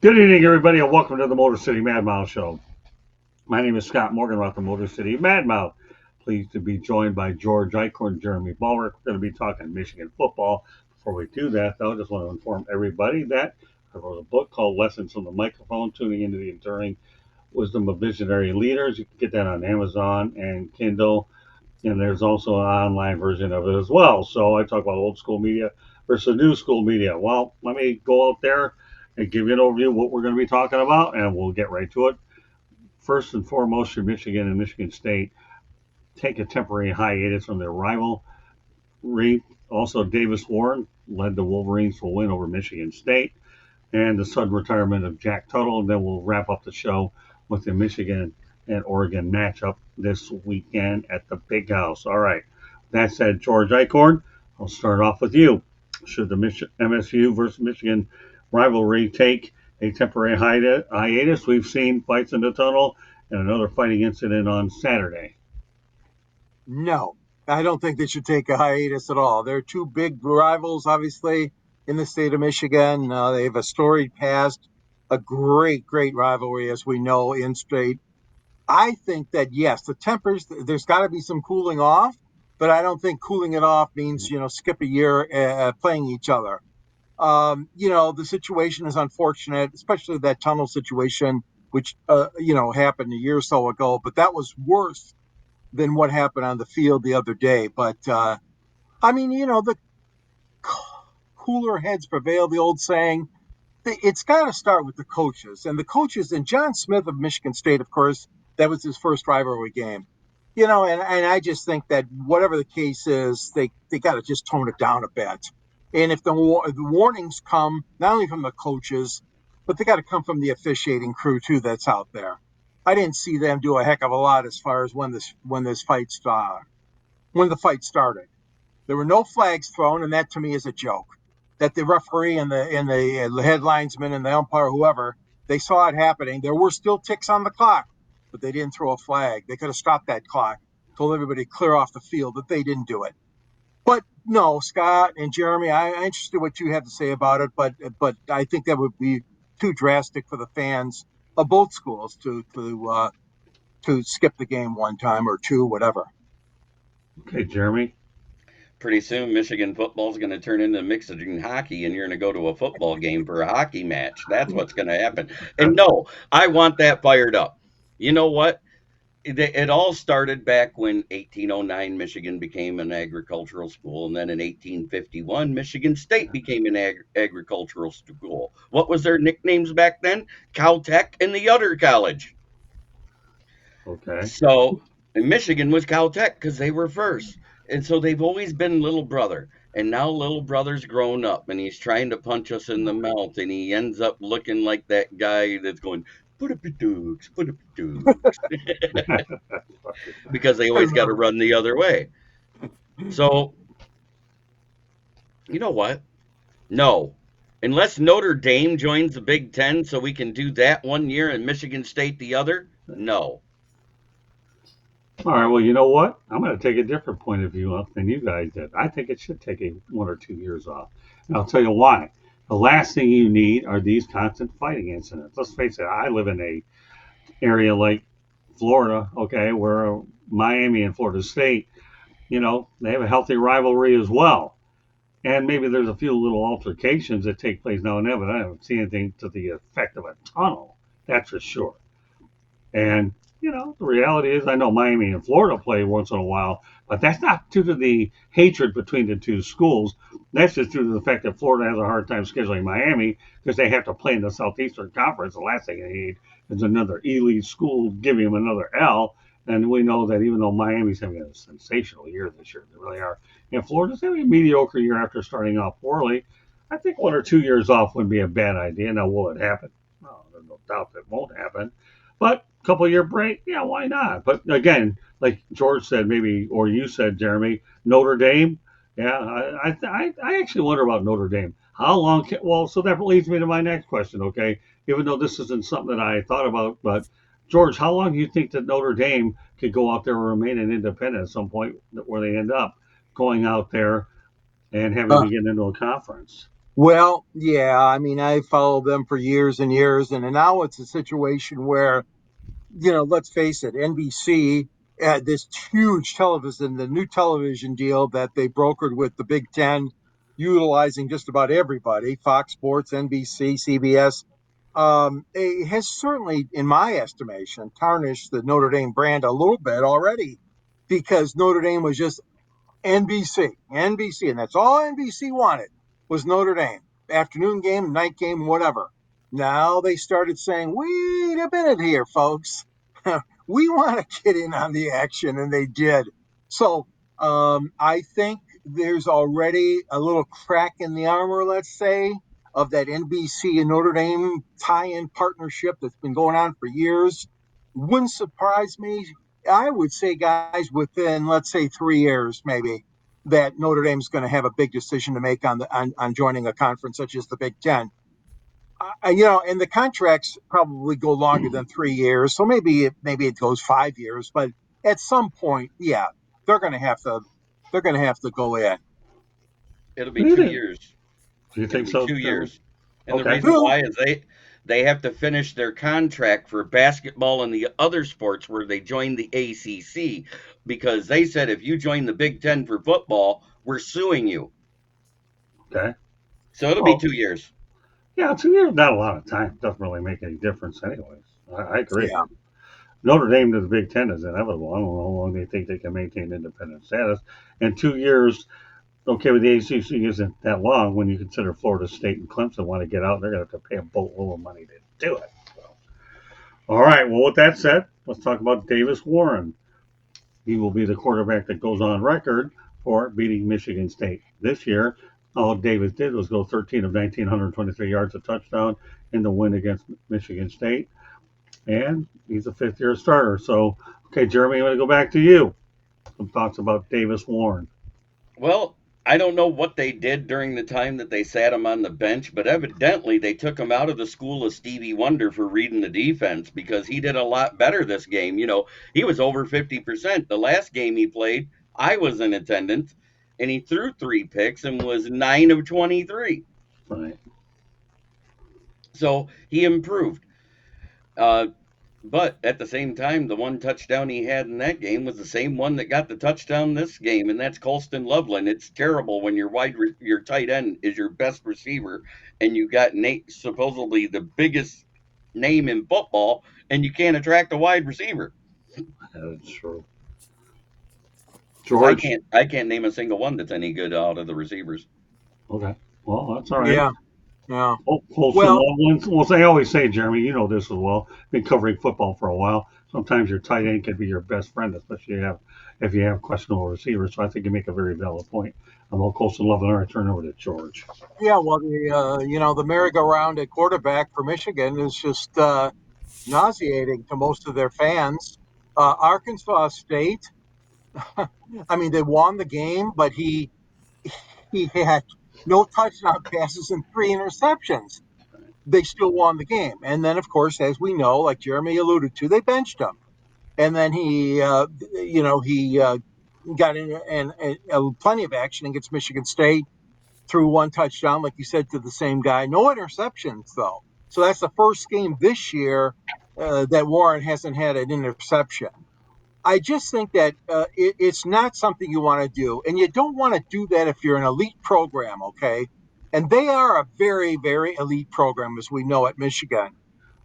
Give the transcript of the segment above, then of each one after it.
Good evening, everybody, and welcome to the Motor City Mad Mouth Show. My name is Scott Morgan, about the Motor City Mad Mouth. Pleased to be joined by George Eichhorn and Jeremy Ballrick. We're going to be talking Michigan football. Before we do that, though, I just want to inform everybody that I wrote a book called Lessons from the Microphone, Tuning into the Enduring Wisdom of Visionary Leaders. You can get that on Amazon and Kindle, and there's also an online version of it as well. So I talk about old school media versus new school media. Well, let me go out there and give you an overview of what we're going to be talking about, and we'll get right to it. First and foremost, should Michigan and Michigan State take a temporary hiatus from their rivalry? Also, Davis Warren led the Wolverines to a win over Michigan State, and the sudden retirement of Jack Tuttle. And then we'll wrap up the show with the Michigan and Oregon matchup this weekend at the Big House. All right. That said, George Eichhorn, I'll start off with you. Should the MSU versus Michigan rivalry take a temporary hiatus? We've seen fights in the tunnel and another fighting incident on Saturday. No, I don't think they should take a hiatus at all. They're two big rivals, obviously, in the state of Michigan. They have a storied past, a great rivalry, as we know, in state. I think that, yes, the tempers, there's got to be some cooling off, but I don't think cooling it off means, skip a year playing each other. The situation is unfortunate, especially that tunnel situation, which, happened a year or so ago, but that was worse than what happened on the field the other day. But the cooler heads prevail. The old saying. It's got to start with the coaches and the coaches. And John Smith of Michigan State, of course, that was his first rivalry game. And I just think that whatever the case is, they got to just tone it down a bit. And if the warnings come not only from the coaches, but they got to come from the officiating crew too that's out there. I didn't see them do a heck of a lot as far as when the fight started. There were no flags thrown, and that to me is a joke. That the referee and the head linesman and the umpire, whoever, they saw it happening. There were still ticks on the clock, but they didn't throw a flag. They could have stopped that clock, told everybody to clear off the field, but they didn't do it. But no, Scott and Jeremy, I'm interested in what you have to say about it, but I think that would be too drastic for the fans of both schools to skip the game one time or two, whatever. Okay, Jeremy. Pretty soon, Michigan football is going to turn into Michigan hockey, and you're going to go to a football game for a hockey match. That's what's going to happen. And no, I want that fired up. You know what? It all started back when 1809 Michigan became an agricultural school, and then in 1851 Michigan State became an agricultural school. What was their nicknames back then? Caltech and the other college. Okay. So Michigan was Caltech because they were first. And so they've always been little brother. And now little brother's grown up and he's trying to punch us in the mouth. And he ends up looking like that guy that's going, put up your dukes, put up your dukes. Because they always got to run the other way. So, you know what? No. Unless Notre Dame joins the Big Ten so we can do that one year and Michigan State the other, no. All right. Well, you know what? I'm going to take a different point of view than you guys did. I think it should take 1 or 2 years off. And I'll tell you why. The last thing you need are these constant fighting incidents. Let's face it. I live in a area like Florida, okay, where Miami and Florida State, they have a healthy rivalry as well. And maybe there's a few little altercations that take place now and then, but I haven't seen anything to the effect of a tunnel. That's for sure. And the reality is, I know Miami and Florida play once in a while, but that's not due to the hatred between the two schools. That's just due to the fact that Florida has a hard time scheduling Miami because they have to play in the Southeastern Conference. The last thing they need is another elite school giving them another L. And we know that even though Miami's having a sensational year this year, they really are, and Florida's having a mediocre year after starting off poorly, I think 1 or 2 years off wouldn't be a bad idea. Now, will it happen? No, there's no doubt that won't happen. But couple year break, yeah, why not? But again, like George said, maybe, or you said, Jeremy, Notre Dame. Yeah, I actually wonder about Notre Dame. How long well, so that leads me to my next question, okay? Even though this isn't something that I thought about, but George, how long do you think that Notre Dame could go out there and remain an independent at some point where they end up going out there and having Uh, to get into a conference? Well, yeah, I mean, I followed them for years and years, and now it's a situation where, let's face it, NBC had this huge television, the new television deal that they brokered with the Big Ten, utilizing just about everybody, Fox Sports, NBC, CBS. It has certainly, in my estimation, tarnished the Notre Dame brand a little bit already because Notre Dame was just NBC, and that's all NBC wanted was Notre Dame. Afternoon game, night game, whatever. Now they started saying, wait a minute here, folks. We want to get in on the action, and they did. So I think there's already a little crack in the armor, let's say, of that NBC and Notre Dame tie-in partnership that's been going on for years. Wouldn't surprise me. I would say, guys, within let's say 3 years, maybe that Notre Dame's going to have a big decision to make on joining a conference such as the Big Ten. And the contracts probably go longer than 3 years, so maybe it goes 5 years. But at some point, yeah, they're going to have to they're going to have to go in. It'll What be do you two think? years. Do you It'll think be so, two Jeremy? years. And the Okay. reason True. why is they have to finish their contract for basketball and the other sports where they joined the ACC because they said if you join the Big Ten for football, we're suing you. Okay. So it'll be Well, 2 years. yeah, 2 years not a lot of time. Doesn't really make any difference, anyways. I agree. Yeah. Notre Dame to the Big Ten is inevitable. I don't know how long they think they can maintain independent status. And 2 years, okay, with the ACC isn't that long when you consider Florida State and Clemson want to get out. They're going to have to pay a boatload of money to do it. So. All right. Well, with that said, let's talk about Davis Warren. He will be the quarterback that goes on record for beating Michigan State this year. All Davis did was go 13 of 19, 123 yards, a touchdown in the win against Michigan State. And he's a fifth-year starter. So, okay, Jeremy, I'm going to go back to you. Some thoughts about Davis Warren. Well, I don't know what they did during the time that they sat him on the bench, but evidently they took him out of the school of Stevie Wonder for reading the defense because he did a lot better this game. He was over 50%. The last game he played, I was in attendance, and he threw 3 picks and was 9 of 23. Right. So he improved. Uh, But at the same time, the one touchdown he had in that game was the same one that got the touchdown this game, and that's Colston Loveland. It's terrible when your tight end is your best receiver, and you got Nate, supposedly the biggest name in football, and you can't attract a wide receiver That's true. because I George? can't I can't name a single one that's any good out of the receivers. Okay. Well, that's all right. Yeah. Yeah. Colson Well, Loveland. Well, as I always say, Jeremy, you know this as well. Been covering football for a while. Sometimes your tight end can be your best friend, especially if you have questionable receivers. So I think you make a very valid point about Colson Loveland. All right, turn over to George. yeah. Well, the merry-go-round at quarterback for Michigan is just nauseating to most of their fans. Arkansas State. I mean, they won the game, but he had no touchdown passes and 3 interceptions. They still won the game, and then, of course, as we know, like Jeremy alluded to, they benched him, and then he got in and plenty of action against Michigan State. Threw one touchdown, like you said, to the same guy. No interceptions, though. So that's the first game this year that Warren hasn't had an interception. I just think that it's not something you want to do. And you don't want to do that if you're an elite program, okay? And they are a very, very elite program, as we know at Michigan.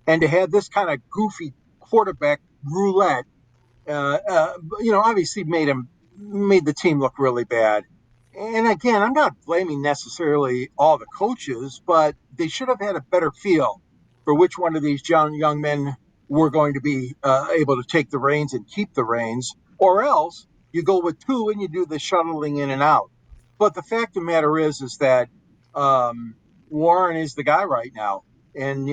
And to have this kind of goofy quarterback roulette obviously made the team look really bad. And again, I'm not blaming necessarily all the coaches, but they should have had a better feel for which one of these young men were going to be able to take the reins and keep the reins, or else you go with two and you do the shuttling in and out. But the fact of the matter is that Warren is the guy right now, and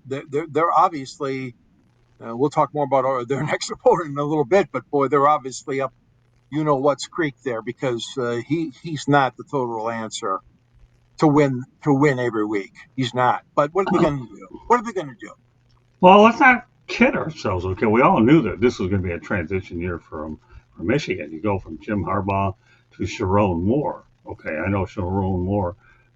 they're obviously we'll talk more about their next opponent in a little bit, but boy, they're obviously up. What's creek there because he's not the total answer to win every week. He's not. But what are they going to do? What are they going to do? Well, let's not kid ourselves. Okay, we all knew that this was going to be a transition year from Michigan. You go from Jim Harbaugh to Sharon Moore. Okay, I know Sharon Moore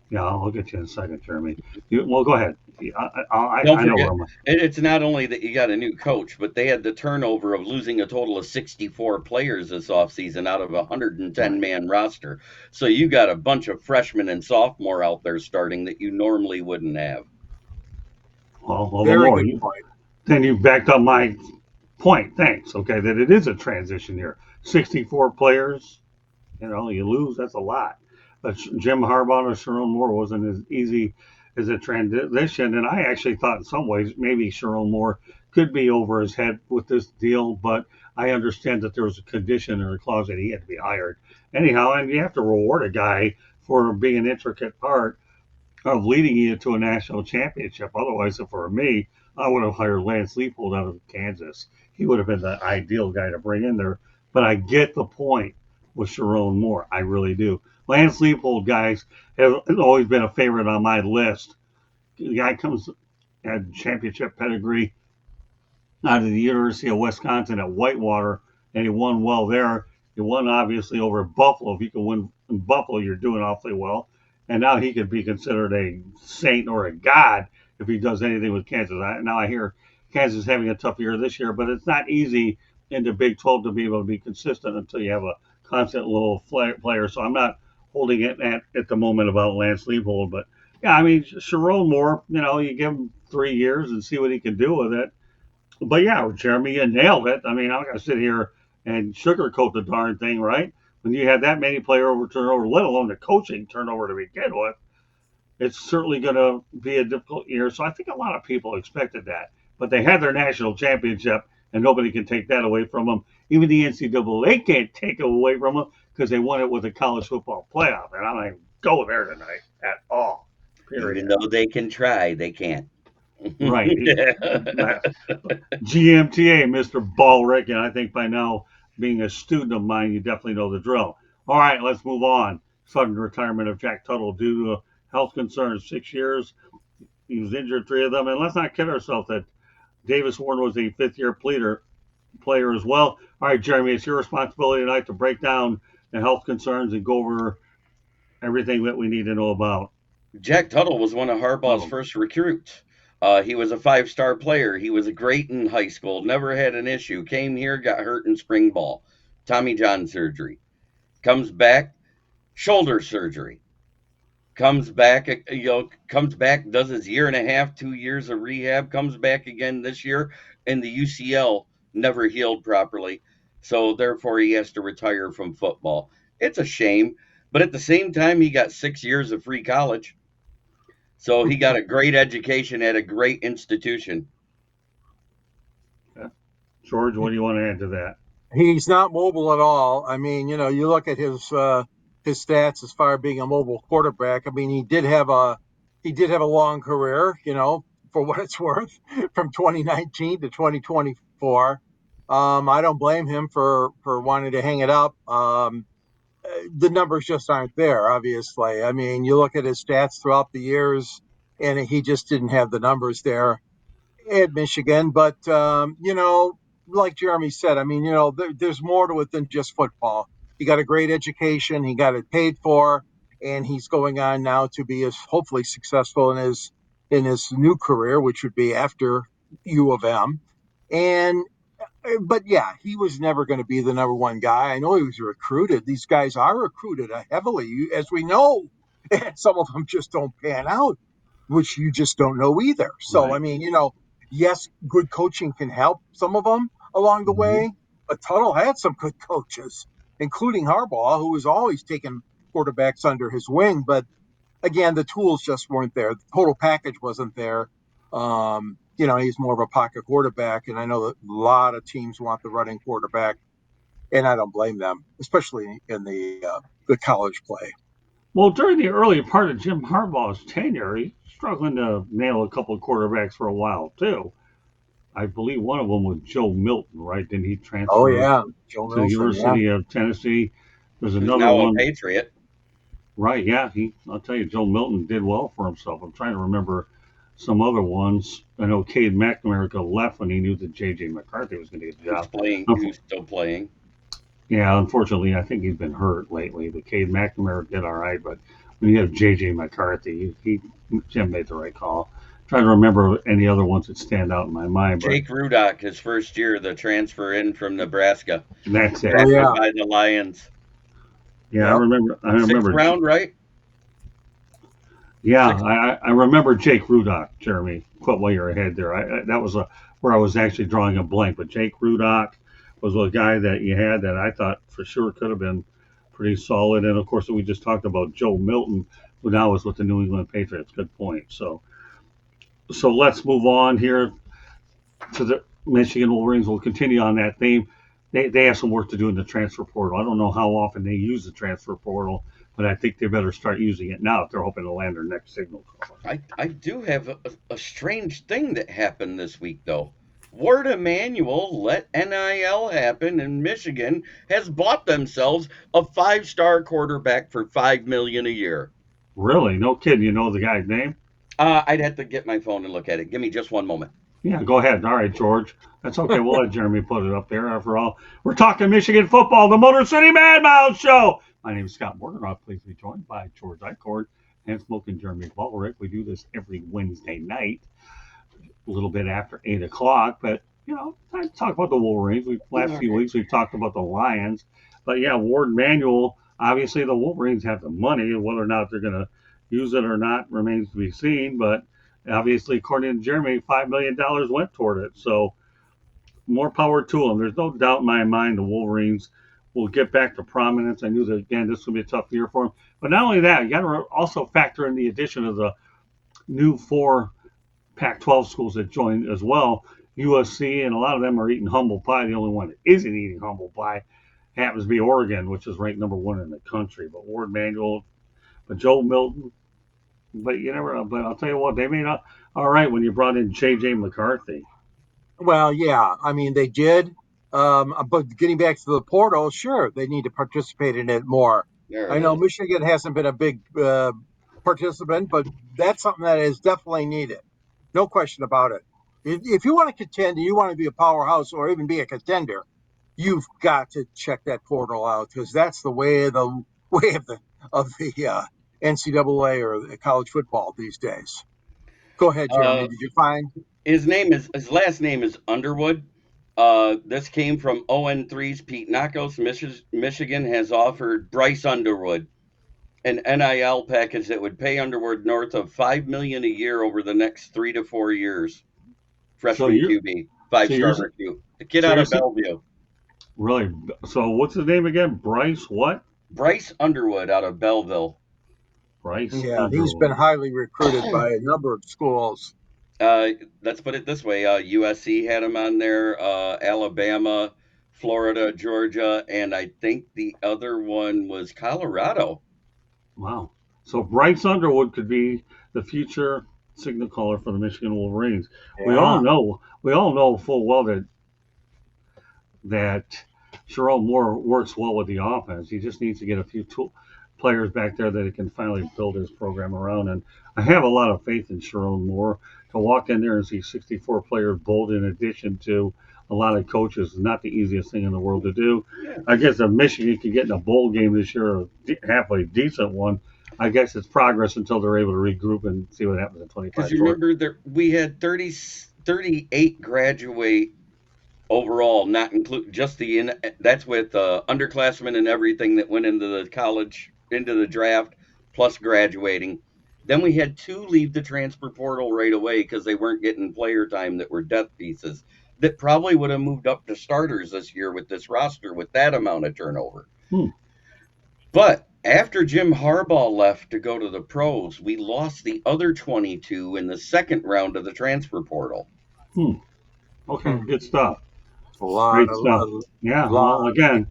Yeah, I'll get you in a second, Jeremy. Well, go ahead. Don't I know where forget, I'm at. it's not only that you got a new coach, but they had the turnover of losing a total of 64 players this offseason out of a 110 Right. man roster. So you got a bunch of freshmen and sophomore out there starting that you normally wouldn't have. Well, all the Very more. good point. Then you backed up my point. Thanks. Okay, that it is a transition year. 64 players. You lose. That's a lot. But Jim Harbaugh or Sharon Moore wasn't as easy as a transition, and I actually thought in some ways maybe Sharon Moore could be over his head with this deal. But I understand that there was a condition or a clause that he had to be hired anyhow, and you have to reward a guy for being an intricate part of leading you to a national championship. Otherwise, if it were me, I would have hired Lance Leopold out of Kansas. He would have been the ideal guy to bring in there. But I get the point with Sharon Moore. I really do. Lance Leopold, guys, has always been a favorite on my list. The guy comes at championship pedigree out of the University of Wisconsin at Whitewater, and he won well there. He won obviously over Buffalo. If you can win in Buffalo, you're doing awfully well. And now he could be considered a saint or a god if he does anything with Kansas. Now I hear Kansas is having a tough year this year, but it's not easy in the Big 12 to be able to be consistent until you have a constant little player. So I'm not holding it at the moment about Lance Leipold, but yeah, I mean Sharon Moore. You give him 3 years and see what he can do with it. But yeah, Jeremy, you nailed it. I mean, I'm not gonna sit here and sugarcoat the darn thing, right? When you have that many player over turnover, let alone the coaching turnover to begin with, it's certainly going to be a difficult year. So I think a lot of people expected that, but they had their national championship, and nobody can take that away from them. Even the NCAA can't take it away from them because they won it with a college football playoff, and I'm not even go there tonight at all. Even Period. though they can try, they can't. Right. GMTA, Mr. Ballrick, and I think by now, being a student of mine, you definitely know the drill. All right, let's move on. Sudden retirement of Jack Tuttle due to health concerns. 6 years. He was injured 3 of them. And let's not kid ourselves that Davis Warren was a fifth-year player as well. All right, Jeremy, it's your responsibility tonight to break down the health concerns and go over everything that we need to know about Jack Tuttle was one of Harbaugh's Tuttle. first recruits. He was a five-star player. He was great in high school, never had an issue. Came here, got hurt in spring ball, Tommy John surgery. Comes back, shoulder surgery. Comes back, does his year and a half, 2 years of rehab. Comes back again this year, and the UCL never healed properly. So therefore, he has to retire from football. It's a shame, but at the same time, he got 6 years of free college. So he got a great education at a great institution. Okay. George, what do you want to add to that? He's not mobile at all. I mean, you look at his stats as far as being a mobile quarterback. I mean, he did have a long career, for what it's worth, from 2019 to 2024. I don't blame him for wanting to hang it up. The numbers just aren't there, obviously. I mean, you look at his stats throughout the years, and he just didn't have the numbers there at Michigan. But like Jeremy said, I mean, there's more to it than just football. He got a great education, he got it paid for, and he's going on now to be as hopefully successful in his new career, which would be after U of M. And but yeah, he was never going to be the number one guy. I know he was recruited. These guys are recruited heavily, as we know, and some of them just don't pan out, which you just don't know either. So, I Right. mean, yes, good coaching can help some of them along the Mm-hmm. way, but Tuttle had some good coaches, including Harbaugh, who was always taking quarterbacks under his wing. But again, the tools just weren't there. The total package wasn't there. He's more of a pocket quarterback, and I know that a lot of teams want the running quarterback, and I don't blame them, especially in the college play. Well, during the early part of Jim Harbaugh's tenure, he was struggling to nail a couple of quarterbacks for a while too. I believe one of them was Joe Milton, right? Then he Oh transfer yeah, Joe to the Milton. Yeah, University of Tennessee. There's Who's another now a one, Patriot. right? Yeah, I'll tell you, Joe Milton did well for himself. I'm trying to remember some other ones. I know Cade McNamara left when he knew that J.J. McCarthy was going to get the Who's job. playing? Who's still playing? Yeah, unfortunately, I think he's been hurt lately. But Cade McNamara did all right. But when you have J.J. McCarthy, Jim made the right call. Trying to remember any other ones that stand out in my mind, but Jake Rudock, his first year, the transfer in from Nebraska, that's it. Oh drafted yeah, by the Lions. Yeah, I yep. remember. I Sixth remember. round, right? Yeah, Sixth. I remember Jake Rudock. Jeremy, quit while you're ahead there. That was where I was actually drawing a blank. But Jake Rudock was a guy that you had that I thought for sure could have been pretty solid. And of course, we just talked about Joe Milton, who now is with the New England Patriots. Good point. So let's move on here to the Michigan Wolverines. We'll continue on that theme. They have some work to do in the transfer portal. I don't know how often they use the transfer portal, but I think they better start using it now if they're hoping to land their next signal caller. I do have a strange thing that happened this week, though. Ward Emanuel let NIL happen, and Michigan has bought themselves a five-star quarterback for $5 million a year. Really? No kidding. You know the guy's name? I'd have to get my phone and look at it. Give me just one moment. Yeah, go ahead. All right, George. That's okay. We'll let Jeremy put it up there. After all, we're talking Michigan football, the Motor City Madhouse Show. My name is Scott Morgan. Please be joined by George Eichord and Smoking Jeremy Ballerick. We do this every Wednesday night, a little bit after 8 o'clock. But I talk about the Wolverines. We All last few right. weeks we've talked about the Lions, but yeah, Ward Manuel. Obviously, the Wolverines have the money. Whether or not they're going to use it or not remains to be seen. But obviously, according to Jeremy, $5 million went toward it. So more power to them. There's no doubt in my mind the Wolverines will get back to prominence. I knew that again this would be a tough year for them. But not only that, you got to also factor in the addition of the new four Pac-12 schools that joined as well. USC and a lot of them are eating humble pie. The only one that isn't eating humble pie happens to be Oregon, which is ranked number one in the country. But Ward Manuel, but Joe Milton, but you never. But I'll tell you what, they made up all right when you brought in J.J. McCarthy. Well, yeah, I mean they did. But getting back to the portal, sure, they need to participate in it more. There I it know is. Michigan hasn't been a big participant, but that's something that is definitely needed. No question about it. If you want to contend, and you want to be a powerhouse or even be a contender, you've got to check that portal out because that's the way of the NCAA or the college football these days. Go ahead, Jeremy. Uh, Did you find? his last name is Underwood. This came from ON3's Pete Nakos. Michigan has offered Bryce Underwood an NIL package that would pay Underwood north of $5 million a year over the next 3 to 4 years. So Freshman you're QB, so you're five-star recruit. The kid so out you're of Bellevue. really. So what's his name again? Bryce what? Bryce Underwood out of Belleville. Bryce Yeah, he's been Underwood. highly recruited by a number of schools. Uh, let's put it this way: USC had him on there, Alabama, Florida, Georgia, and I think the other one was Colorado. Wow. So Bryce Underwood could be the future signal caller for the Michigan Wolverines. Yeah. We all know full well that Sherrone Moore works well with the offense. He just needs to get a few players back there that he can finally build his program around. And I have a lot of faith in Sherrone Moore. To walk in there and see 64 players bold in addition to a lot of coaches is not the easiest thing in the world to do. Yeah, I guess if Michigan could get in a bowl game this year, a halfway decent one, I guess it's progress until they're able to regroup and see what happens in because 25. you George. remember there we had 38 graduate overall, not include just the in. That's with underclassmen and everything that went into the college into the draft, plus graduating. Then we had two leave the transfer portal right away because they weren't getting player time that were death pieces that probably would have moved up to starters this year with this roster with that amount of turnover. Hmm. But after Jim Harbaugh left to go to the pros, we lost the other 22 in the second round of the transfer portal. Hmm. Okay, Hmm. good stuff. A lot Great of stuff. a Yeah, lot. well, again,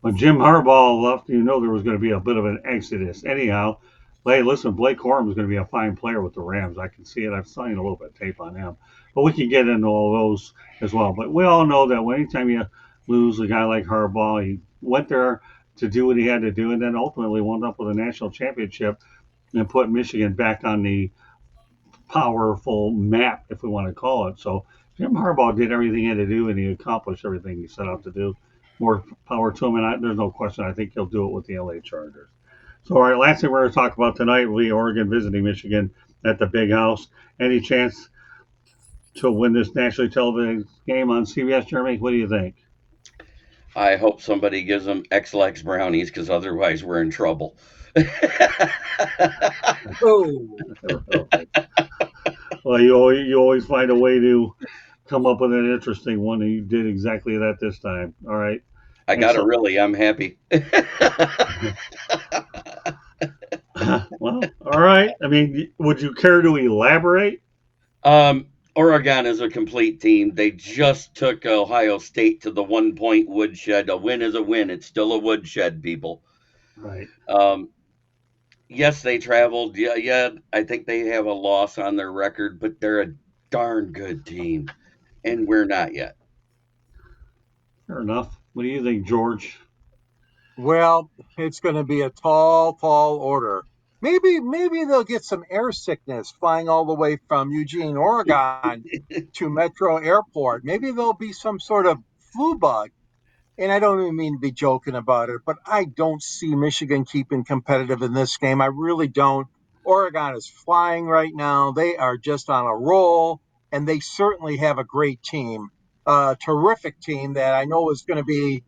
when Jim Harbaugh left, you know there was going to be a bit of an exodus. Anyhow, hey, listen, Blake Corum is going to be a fine player with the Rams. I can see it. I've seen a little bit of tape on him. But we can get into all those as well. But we all know that anytime you lose a guy like Harbaugh, he went there to do what he had to do and then ultimately wound up with a national championship and put Michigan back on the powerful map, if we want to call it. So Jim Harbaugh did everything he had to do, and he accomplished everything he set out to do. More power to him, and there's no question. I think he'll do it with the LA Chargers. So, all right, last thing we're going to talk about tonight will be Oregon visiting Michigan at the Big House. Any chance to win this nationally televised game on CBS, Jeremy? What do you think? I hope somebody gives them X-Lax brownies because otherwise we're in trouble. Oh, Okay. Well, you always find a way to come up with an interesting one, and you did exactly that this time. All right, I and got to so, really, I'm happy. well, all right. I mean, would you care to elaborate? Oregon is a complete team. They just took Ohio State to the 1 point woodshed. A win is a win. It's still a woodshed, people. Right. Um, yes, they traveled. Yeah, yeah. I think they have a loss on their record, but they're a darn good team, and we're not yet. Fair enough. What do you think, George? well, it's going to be a tall, tall order. Maybe they'll get some air sickness flying all the way from Eugene, Oregon to Metro Airport. Maybe there'll be some sort of flu bug. And I don't even mean to be joking about it, but I don't see Michigan keeping competitive in this game. I really don't. Oregon is flying right now. They are just on a roll, and they certainly have a great team, a terrific team that I know is going to be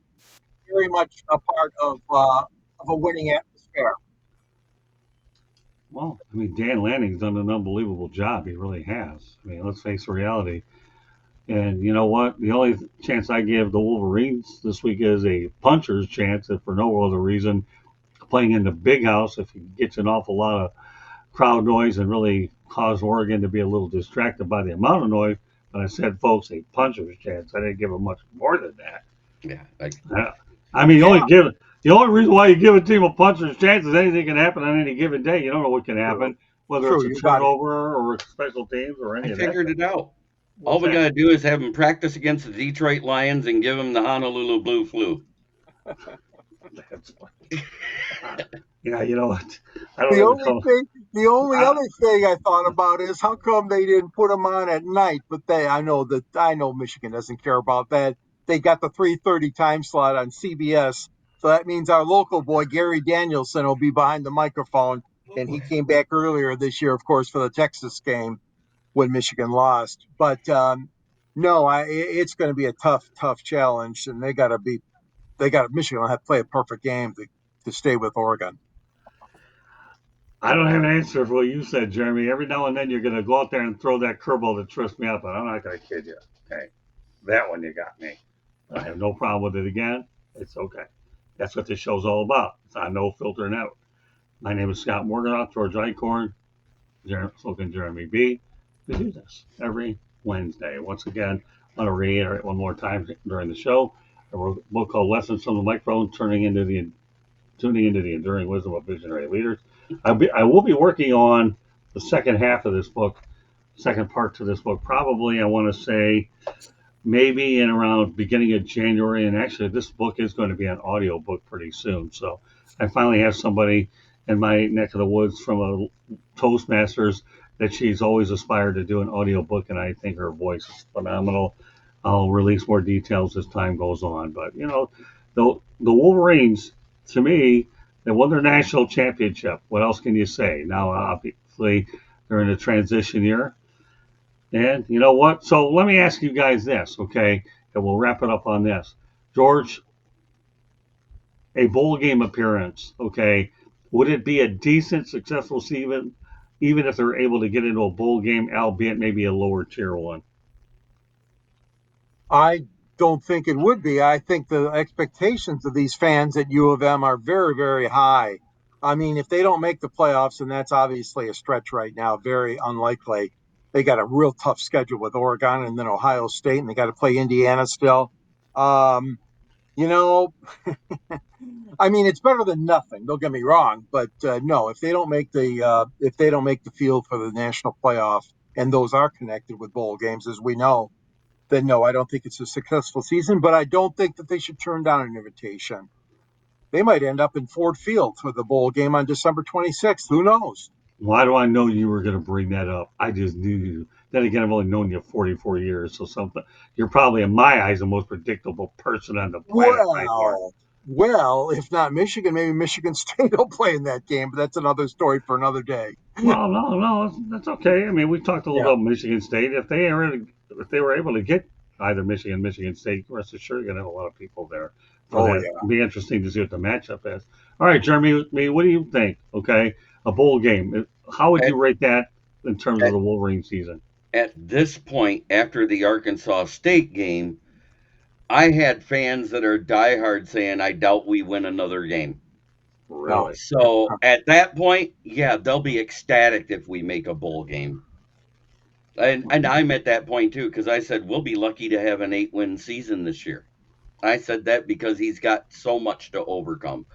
very much a part of a winning atmosphere. Well, I mean, Dan Lanning's done an unbelievable job. He really has. I mean, let's face reality. And you know what? The only chance I give the Wolverines this week is a puncher's chance, if for no other reason, playing in the Big House. If he gets an awful lot of crowd noise and really cause Oregon to be a little distracted by the amount of noise. But I said, folks, a puncher's chance. I didn't give him much more than that. Yeah, I, Uh, I mean, Yeah, the only reason why you give a team a puncher's chance is anything can happen on any given day. You don't know what can true. happen, whether it's True, a you got it. turnover or special teams or I any of that figured stuff. it out. All What's we that? got to do is have them practice against the Detroit Lions and give them the Honolulu Blue Flu. That's yeah. You know what? I don't The ever only call. thing, the only I, other thing I thought about is how come they didn't put them on at night? But I know Michigan doesn't care about that. They got the 3:30 time slot on CBS, so that means our local boy Gary Danielson will be behind the microphone, and he came back earlier this year, of course, for the Texas game when Michigan lost. But no, it's going to be a tough, tough challenge, and they got Michigan will have to play a perfect game to stay with Oregon. I don't have an answer for what you said, Jeremy. Every now and then you're going to go out there and throw that curveball that trips me up, but I'm not going to kid you. Okay, that one you got me. I have no problem with it again. It's okay. That's what this show's all about. It's on no filter out. My name is Scott Morganoff, George Eichhorn, Slogan Jeremy B. We do this every Wednesday. Once again, I want to reiterate one more time during the show. A book called Lessons from the Microphone, tuning into the enduring wisdom of visionary leaders. I will be working on the second half of this book, second part to this book. Probably, I want to say maybe in around beginning of January. And actually, this book is going to be an audio book pretty soon. So I finally have somebody in my neck of the woods from a Toastmasters that she's always aspired to do an audio book, and I think her voice is phenomenal. I'll release more details as time goes on. But you know, the Wolverines, to me, they won their national championship. What else can you say? Now, obviously, they're in a transition year. And you know what? So let me ask you guys this, okay? And we'll wrap it up on this. George, a bowl game appearance, okay? Would it be a decent, successful season, even if they're able to get into a bowl game, albeit maybe a lower tier one? I don't think it would be. I think the expectations of these fans at U of M are very, very high. I mean, if they don't make the playoffs, and that's obviously a stretch right now, very unlikely. They got a real tough schedule with Oregon and then Ohio State, and they got to play Indiana still. Um, you know, I mean, it's better than nothing. Don't get me wrong, but no, if they don't make the field for the national playoff, and those are connected with bowl games, as we know, then no, I don't think it's a successful season, but I don't think that they should turn down an invitation. They might end up in Ford Field for the bowl game on December 26th. Who knows? Why do I know you were going to bring that up? I just knew you. Then again, I've only known you 44 years, so something. You're probably, in my eyes, the most predictable person on the planet, Well, Nighthorn. Well, if not Michigan, maybe Michigan State will play in that game, but that's another story for another day. Well, no, that's okay. I mean, we talked a little Yeah. about Michigan State. If they were able to get either Michigan State, rest assured you're gonna have a lot of people there for Oh that. yeah. It'll be interesting to see what the matchup is. All right, Jeremy, what do you think? Okay, a bowl game. How would At, you rate that in terms of at, the Wolverine season? at this point, after the Arkansas State game, I had fans that are diehard saying, I doubt we win another game. No. Really? So at that point, yeah, they'll be ecstatic if we make a bowl game. And I'm at that point too, because I said we'll be lucky to have an 8-win season this year. I said that because he's got so much to overcome.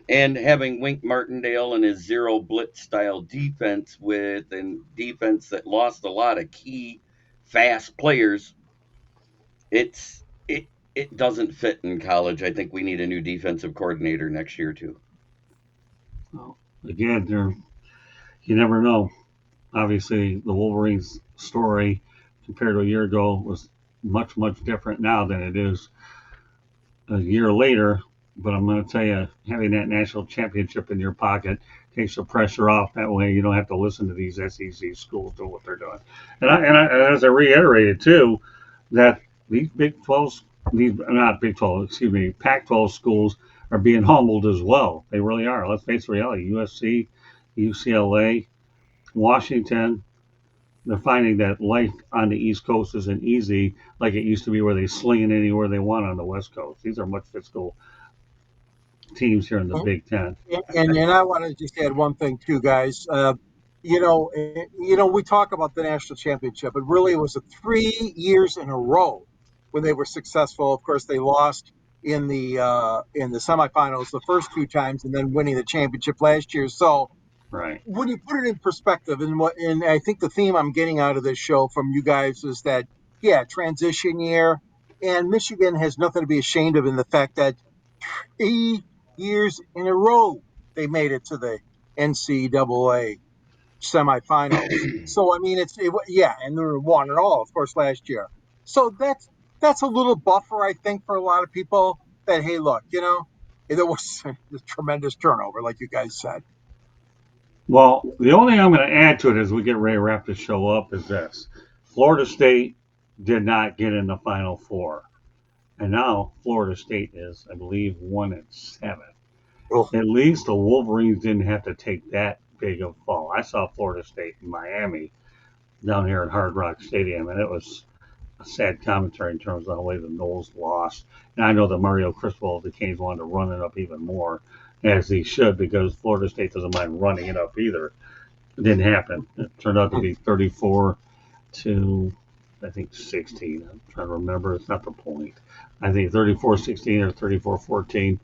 And having Wink Martindale and his zero blitz style defense with and defense that lost a lot of key fast players, it doesn't fit in college. I think we need a new defensive coordinator next year too. Well, again, you never know. Obviously, the Wolverines' story compared to a year ago was much different now than it is a year later. But I'm going to tell you, having that national championship in your pocket takes the pressure off. That way, you don't have to listen to these SEC schools doing what they're doing. And as I reiterated too, that these Big 12, these not Big 12, excuse me, Pac-12 schools are being humbled as well. They really are. Let's face the reality. USC, UCLA, Washington, they're finding that life on the East Coast isn't easy like it used to be, where they sling it anywhere they want on the West Coast. These are much physical teams here in the Big Ten. And I want to just add one thing too, guys. We talk about the national championship, but really it was 3 years in a row when they were successful. Of course, they lost in the semifinals the first two times, and then winning the championship last year. So Right. when you put it in perspective, and I think the theme I'm getting out of this show from you guys is that, yeah, transition year, and Michigan has nothing to be ashamed of in the fact that 3 years in a row they made it to the NCAA semifinals. So I mean, yeah, and they won it all, of course, last year. So that's a little buffer, I think, for a lot of people. That hey, look, there was a tremendous turnover, like you guys said. Well, the only thing I'm going to add to it as we get ready to wrap this show up is this: Florida State did not get in the Final Four, and now Florida State is, I believe, 1-7. Oh, At least the Wolverines didn't have to take that big of a fall. I saw Florida State in Miami down here at Hard Rock Stadium, and it was a sad commentary in terms of the way the Knowles lost. And I know that Mario Cristobal, the Canes, wanted to run it up even more, as he should, because Florida State doesn't mind running it up either. It didn't happen. It turned out to be 34 to, I think, 16. I'm trying to remember. It's not the point. I think 34-16 or 34-14,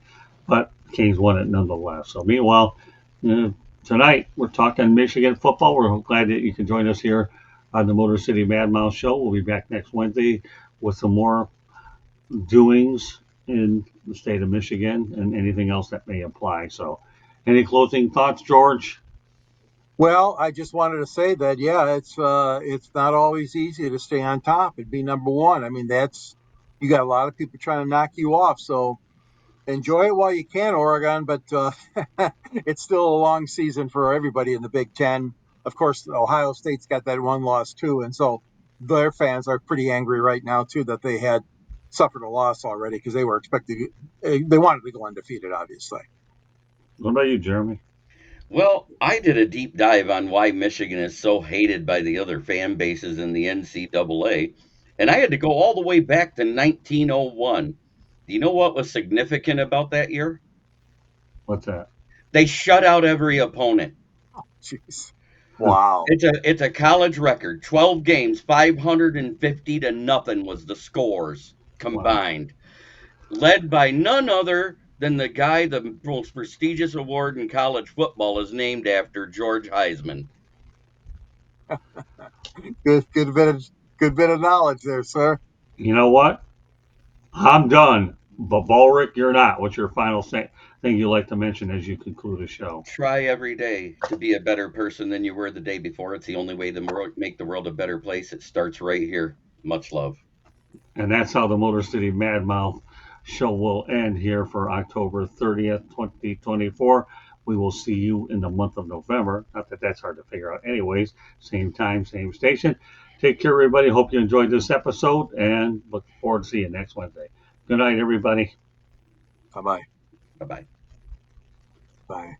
but Canes won it nonetheless. So meanwhile, tonight we're talking Michigan football. We're glad that you can join us here on the Motor City Mad Mouse Show. We'll be back next Wednesday with some more doings in the state of Michigan and anything else that may apply. So, any closing thoughts, George? well, I just wanted to say that yeah, it's not always easy to stay on top and be number one. I mean, that's you got a lot of people trying to knock you off. So enjoy it while you can, Oregon, but it's still a long season for everybody in the Big Ten. Of course, Ohio State's got that one loss too, and so their fans are pretty angry right now too that they had suffered a loss already because they were expected. They wanted to go undefeated, obviously. What about you, Jeremy? Well, I did a deep dive on why Michigan is so hated by the other fan bases in the NCAA, and I had to go all the way back to 1901. Do you know what was significant about that year? What's that? They shut out every opponent. Jeez, wow. It's a college record. 12 games, 550 to nothing was the scores Wow. combined, led by none other than the guy the most prestigious award in college football is named after, George Heisman. Good bit of knowledge there, sir. You know what? I'm done. But Bulrick, you're not. What's your final thing you like to mention as you conclude the show? Try every day to be a better person than you were the day before. It's the only way to make the world a better place. It starts right here. Much love. And that's how the Motor City Mad Mouth show will end here for October 30th, 2024. We will see you in the month of November. Not that that's hard to figure out, anyways. Same time, same station. Take care, everybody. Hope you enjoyed this episode and look forward to seeing you next Wednesday. Good night, everybody. Bye-bye. Bye bye. Bye.